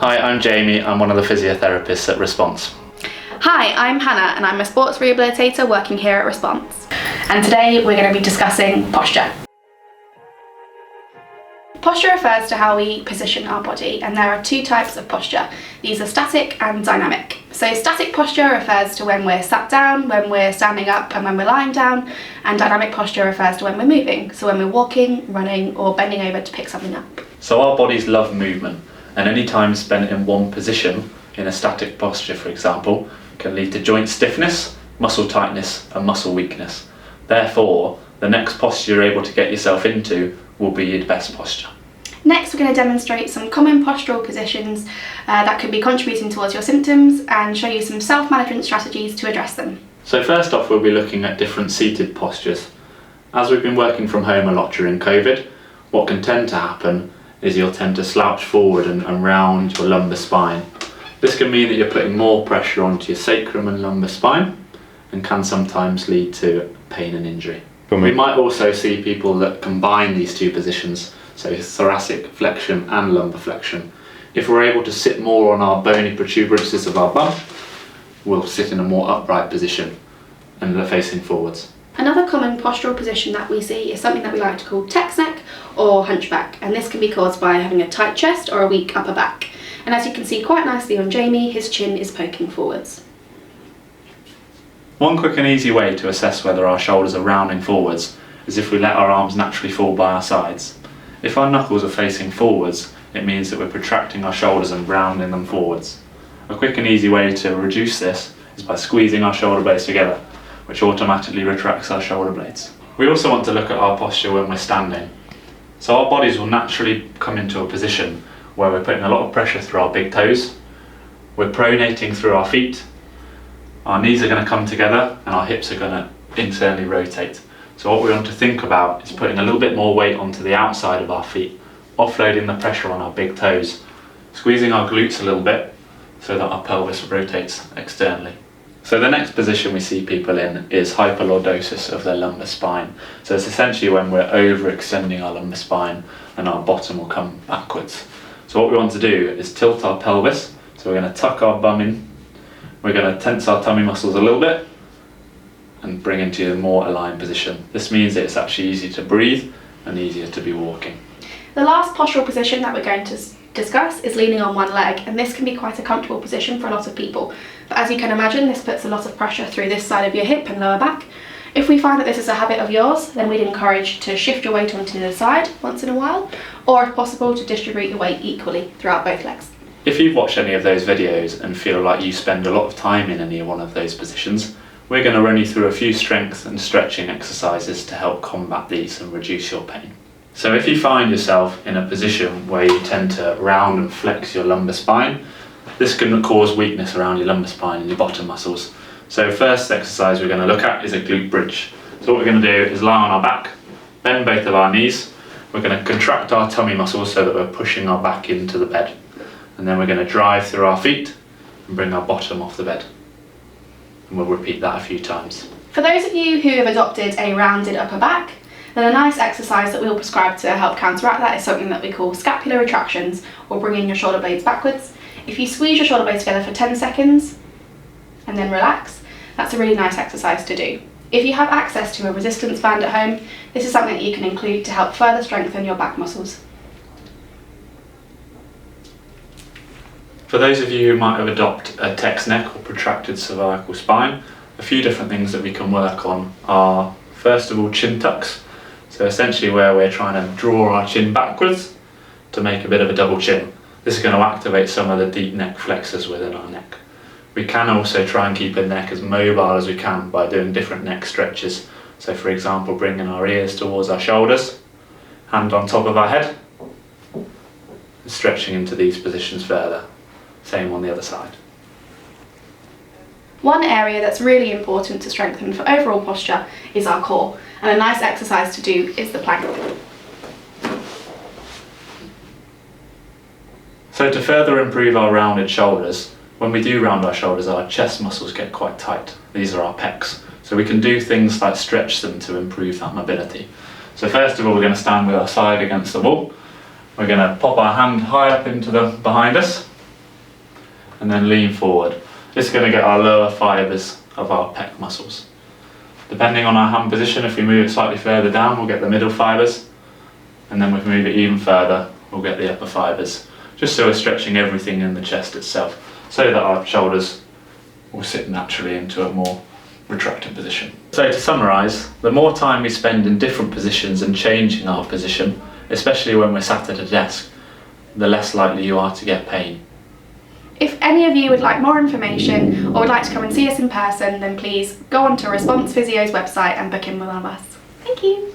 Hi, I'm Jamie. I'm one of the physiotherapists at Response. Hi, I'm Hannah and I'm a sports rehabilitator working here at Response. And today we're going to be discussing posture. Posture refers to how we position our body, and there are two types of posture. These are static and dynamic. So static posture refers to when we're sat down, when we're standing up and when we're lying down, and dynamic posture refers to when we're moving, so when we're walking, running or bending over to pick something up. So our bodies love movement, and any time spent in one position, in a static posture for example, can lead to joint stiffness, muscle tightness and muscle weakness. Therefore, the next posture you're able to get yourself into will be your best posture. Next, we're going to demonstrate some common postural positions that could be contributing towards your symptoms and show you some self-management strategies to address them. So first off, we'll be looking at different seated postures. As we've been working from home a lot during COVID, what can tend to happen is you'll tend to slouch forward and round your lumbar spine. This can mean that you're putting more pressure onto your sacrum and lumbar spine and can sometimes lead to pain and injury. We might also see people that combine these two positions, so thoracic flexion and lumbar flexion. If we're able to sit more on our bony protuberances of our bum, we'll sit in a more upright position and facing forwards. Another common postural position that we see is something that we like to call text neck or hunchback, and this can be caused by having a tight chest or a weak upper back. And as you can see quite nicely on Jamie, his chin is poking forwards. One quick and easy way to assess whether our shoulders are rounding forwards is if we let our arms naturally fall by our sides. If our knuckles are facing forwards, it means that we're protracting our shoulders and rounding them forwards. A quick and easy way to reduce this is by squeezing our shoulder blades together, which automatically retracts our shoulder blades. We also want to look at our posture when we're standing. So our bodies will naturally come into a position where we're putting a lot of pressure through our big toes, we're pronating through our feet, our knees are going to come together and our hips are going to internally rotate. So what we want to think about is putting a little bit more weight onto the outside of our feet, offloading the pressure on our big toes, squeezing our glutes a little bit so that our pelvis rotates externally. So the next position we see people in is hyperlordosis of their lumbar spine. So it's essentially when we're overextending our lumbar spine and our bottom will come backwards. So what we want to do is tilt our pelvis, so we're going to tuck our bum in, we're going to tense our tummy muscles a little bit and bring into a more aligned position. This means that it's actually easier to breathe and easier to be walking. The last postural position that we're going to discuss is leaning on one leg, and this can be quite a comfortable position for a lot of people. But as you can imagine, this puts a lot of pressure through this side of your hip and lower back. If we find that this is a habit of yours, then we'd encourage to shift your weight onto the side once in a while, or if possible to distribute your weight equally throughout both legs. If you've watched any of those videos and feel like you spend a lot of time in any one of those positions, we're going to run you through a few strength and stretching exercises to help combat these and reduce your pain. So if you find yourself in a position where you tend to round and flex your lumbar spine, this can cause weakness around your lumbar spine and your bottom muscles. So first exercise we're going to look at is a glute bridge. So what we're going to do is lie on our back, bend both of our knees, we're going to contract our tummy muscles so that we're pushing our back into the bed. And then we're going to drive through our feet and bring our bottom off the bed. And we'll repeat that a few times. For those of you who have adopted a rounded upper back, then a nice exercise that we'll prescribe to help counteract that is something that we call scapular retractions, or bringing your shoulder blades backwards. If you squeeze your shoulder blades together for 10 seconds and then relax, that's a really nice exercise to do. If you have access to a resistance band at home, this is something that you can include to help further strengthen your back muscles. For those of you who might have adopted a text neck or protracted cervical spine, a few different things that we can work on are, first of all, chin tucks. So essentially where we're trying to draw our chin backwards to make a bit of a double chin. This is going to activate some of the deep neck flexors within our neck. We can also try and keep the neck as mobile as we can by doing different neck stretches. So for example, bringing our ears towards our shoulders, hand on top of our head, and stretching into these positions further. Same on the other side. One area that's really important to strengthen for overall posture is our core, and a nice exercise to do is the plank. So to further improve our rounded shoulders, when we do round our shoulders, our chest muscles get quite tight. These are our pecs. So we can do things like stretch them to improve that mobility. So first of all, we're going to stand with our side against the wall. We're going to pop our hand high up into the behind us, and then lean forward. This is going to get our lower fibres of our pec muscles. Depending on our hand position, if we move it slightly further down, we'll get the middle fibres, and then if we move it even further, we'll get the upper fibres. Just so we're stretching everything in the chest itself, so that our shoulders will sit naturally into a more retracted position. So to summarise, the more time we spend in different positions and changing our position, especially when we're sat at a desk, the less likely you are to get pain. If any of you would like more information or would like to come and see us in person, then please go on to Response Physio's website and book in with one of us. Thank you.